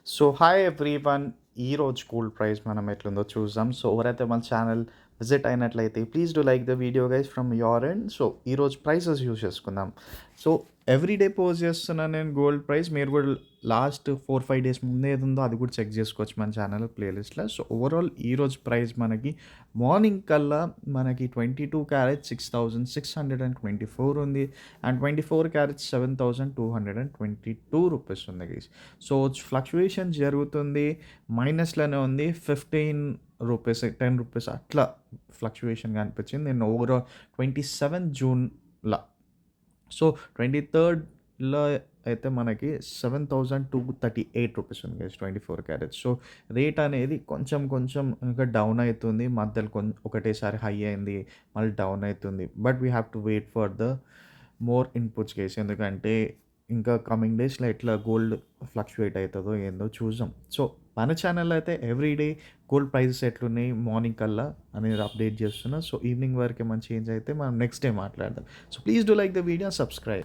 So hi everyone. ఈరోజు gold price మనం ఎట్లుందో చూద్దాం. సో ఎవరైతే మన ఛానల్ విజిట్ అయినట్లయితే please do like the video guys from your end. So ఈరోజు ప్రైసెస్ యూస్ చేసుకుందాం. సో ఎవ్రీడే పోస్ట్ చేస్తున్నాను నేను గోల్డ్ ప్రైస్. మీరు కూడా లాస్ట్ 4-5 డేస్ ముందే ఏది ఉందో అది కూడా చెక్ చేసుకోవచ్చు మన ఛానల్ ప్లేలిస్ట్లో. సో ఓవరాల్ ఈరోజు ప్రైస్ మనకి మార్నింగ్ కల్లా మనకి 22 క్యారెట్స్ 6,624 ఉంది. అండ్ 24 క్యారెట్స్ 7,222 ఉంది గైస్. సో ఫ్లక్చుయేషన్ జరుగుతుంది, మైనస్లోనే ఉంది. 15 రూపీస్ 10 రూపీస్ అట్లా ఫ్లక్చుయేషన్ కనిపించింది. నేను ఓవరాల్ 27 జూన్లో, సో 23ర్డ్లో అయితే మనకి 7,238 రూపీస్ ఉంది గైస్ 24 క్యారెట్స్. సో రేట్ అనేది కొంచెం కొంచెం ఇంకా డౌన్ అవుతుంది. మధ్యలో ఒకటేసారి హై అయింది, మళ్ళీ డౌన్ అవుతుంది. But we have to wait for the more inputs case, ఎందుకంటే ఇంకా కమింగ్ డేస్లో ఎట్లా గోల్డ్ ఫ్లక్చుయేట్ అవుతుందో ఏందో చూద్దాం. సో మన ఛానల్ అయితే ఎవ్రీడే గోల్డ్ ప్రైజెస్ ఎట్లున్నాయి మార్నింగ్ కల్లా అనేది అప్డేట్ చేస్తున్నా. సో ఈవినింగ్ వరకు ఏమైనా చేంజ్ అయితే మనం నెక్స్ట్ డే మాట్లాడదాం. So please do like the video, subscribe.